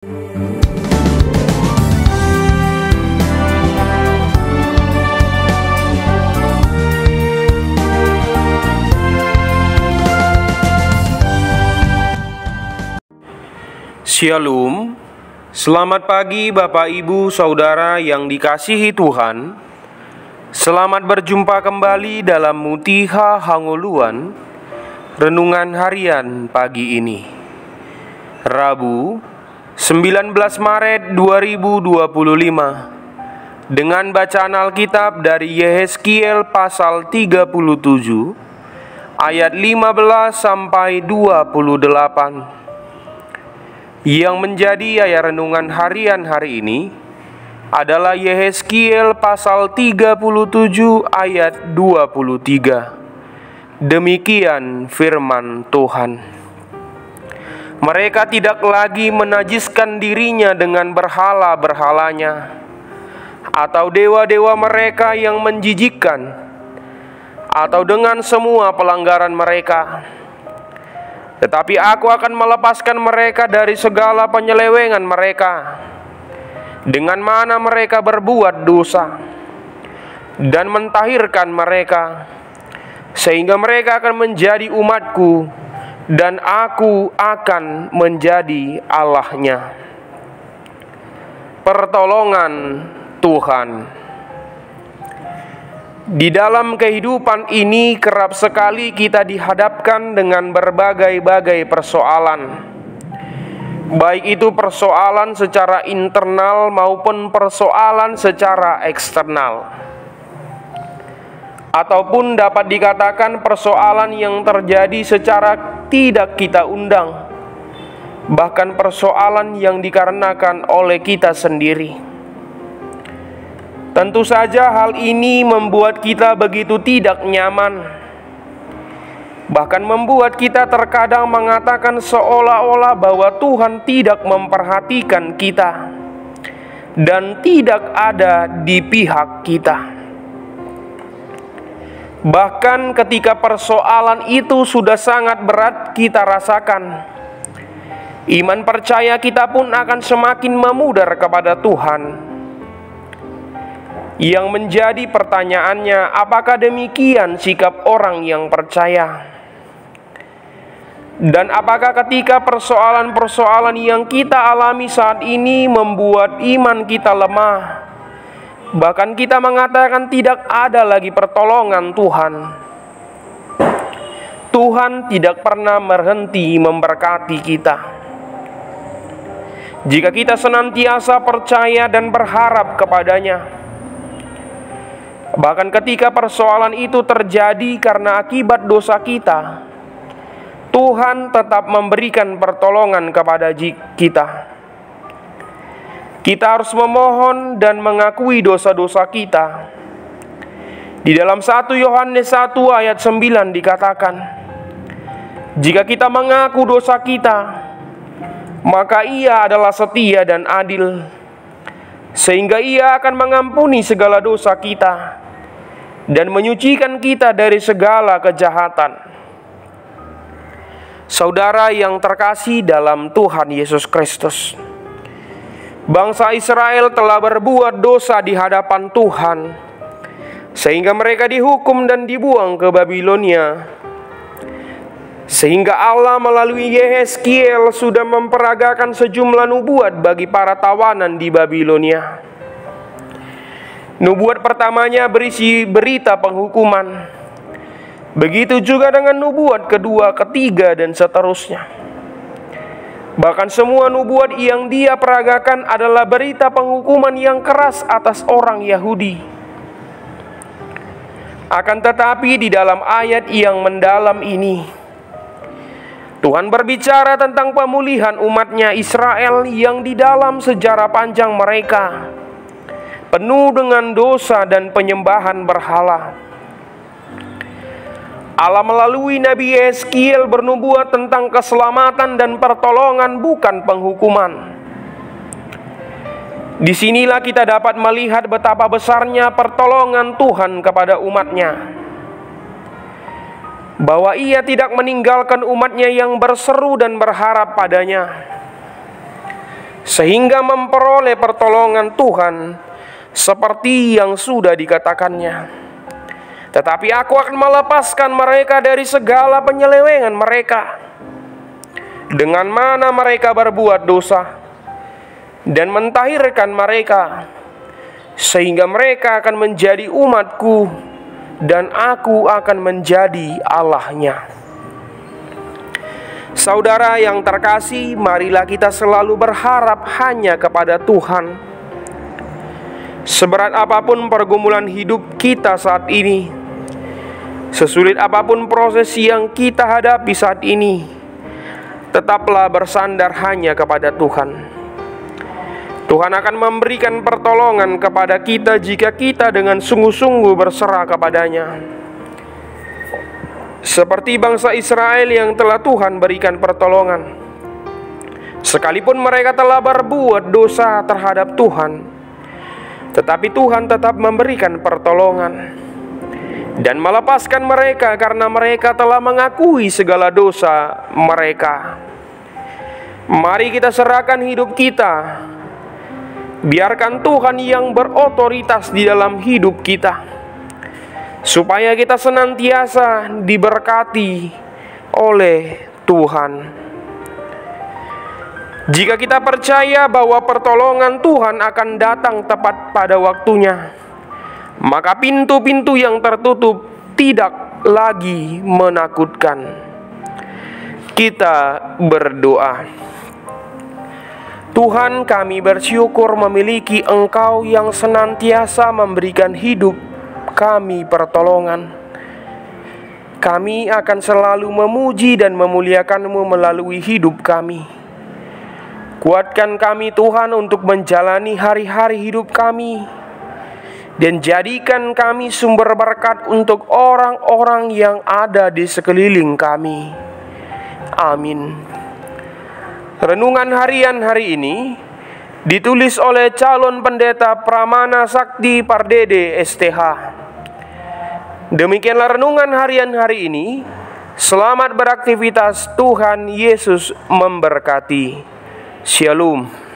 Shalom, selamat pagi Bapak Ibu Saudara yang dikasihi Tuhan. Selamat berjumpa kembali dalam Mutiha Hangoluan, renungan harian pagi ini, Rabu 19 Maret 2025, dengan bacaan Alkitab dari Yehezkiel pasal 37 ayat 15 sampai 28. Yang menjadi ayat renungan harian hari ini adalah Yehezkiel pasal 37 ayat 23. Demikian firman Tuhan. Mereka tidak lagi menajiskan dirinya dengan berhala-berhalanya atau dewa-dewa mereka yang menjijikkan, atau dengan semua pelanggaran mereka. Tetapi aku akan melepaskan mereka dari segala penyelewengan mereka, dengan mana mereka berbuat dosa, dan mentahirkan mereka, sehingga mereka akan menjadi umatku, dan aku akan menjadi Allahnya. Pertolongan Tuhan. Di dalam kehidupan ini kerap sekali kita dihadapkan dengan berbagai-bagai persoalan, baik itu persoalan secara internal maupun persoalan secara eksternal, ataupun dapat dikatakan persoalan yang terjadi secara tidak kita undang, bahkan persoalan yang dikarenakan oleh kita sendiri. Tentu saja hal ini membuat kita begitu tidak nyaman, bahkan membuat kita terkadang mengatakan seolah-olah bahwa Tuhan tidak memperhatikan kita dan tidak ada di pihak kita. Bahkan ketika persoalan itu sudah sangat berat kita rasakan, iman percaya kita pun akan semakin memudar kepada Tuhan. Yang menjadi pertanyaannya, apakah demikian sikap orang yang percaya? Dan apakah ketika persoalan-persoalan yang kita alami saat ini membuat iman kita lemah, bahkan kita mengatakan tidak ada lagi pertolongan Tuhan? Tuhan tidak pernah berhenti memberkati kita. Jika kita senantiasa percaya dan berharap kepadanya, bahkan ketika persoalan itu terjadi karena akibat dosa kita, Tuhan tetap memberikan pertolongan kepada kita. Kita harus memohon dan mengakui dosa-dosa kita. Di dalam 1 Yohanes 1 ayat 9 dikatakan, jika kita mengaku dosa kita, maka Ia adalah setia dan adil, sehingga Ia akan mengampuni segala dosa kita dan menyucikan kita dari segala kejahatan. Saudara yang terkasih dalam Tuhan Yesus Kristus, bangsa Israel telah berbuat dosa di hadapan Tuhan, sehingga mereka dihukum dan dibuang ke Babilonia. Sehingga Allah melalui Yehezkiel sudah memperagakan sejumlah nubuat bagi para tawanan di Babilonia. Nubuat pertamanya berisi berita penghukuman. Begitu juga dengan nubuat kedua, ketiga, dan seterusnya. Bahkan semua nubuat yang dia peragakan adalah berita penghukuman yang keras atas orang Yahudi. Akan tetapi di dalam ayat yang mendalam ini, Tuhan berbicara tentang pemulihan umatnya Israel yang di dalam sejarah panjang mereka penuh dengan dosa dan penyembahan berhala. Allah melalui Nabi Yehezkiel bernubuat tentang keselamatan dan pertolongan, bukan penghukuman. Disinilah kita dapat melihat betapa besarnya pertolongan Tuhan kepada umatnya, bahwa Ia tidak meninggalkan umatnya yang berseru dan berharap padanya. sehingga memperoleh pertolongan Tuhan seperti yang sudah dikatakannya. Tetapi aku akan melepaskan mereka dari segala penyelewengan mereka, dengan mana mereka berbuat dosa, dan mentahirkan mereka, sehingga mereka akan menjadi umatku, dan aku akan menjadi Allahnya. Saudara yang terkasih, marilah kita selalu berharap hanya kepada Tuhan. Seberat apapun pergumulan hidup kita saat ini, sesulit apapun proses yang kita hadapi saat ini, tetaplah bersandar hanya kepada Tuhan. Tuhan akan memberikan pertolongan kepada kita jika kita dengan sungguh-sungguh berserah kepadanya. Seperti bangsa Israel yang telah Tuhan berikan pertolongan, sekalipun mereka telah berbuat dosa terhadap Tuhan, tetapi Tuhan tetap memberikan pertolongan dan melepaskan mereka karena mereka telah mengakui segala dosa mereka. Mari kita serahkan hidup kita, biarkan Tuhan yang berotoritas di dalam hidup kita, supaya kita senantiasa diberkati oleh Tuhan. Jika kita percaya bahwa pertolongan Tuhan akan datang tepat pada waktunya, maka pintu-pintu yang tertutup tidak lagi menakutkan. Kita berdoa. Tuhan, kami bersyukur memiliki Engkau yang senantiasa memberikan hidup kami pertolongan. Kami akan selalu memuji dan memuliakan-Mu melalui hidup kami. Kuatkan kami Tuhan untuk menjalani hari-hari hidup kami, dan jadikan kami sumber berkat untuk orang-orang yang ada di sekeliling kami. Amin. Renungan harian hari ini ditulis oleh calon pendeta Pramana Sakti Pardede STH. Demikianlah renungan harian hari ini. Selamat beraktivitas, Tuhan Yesus memberkati. Shalom.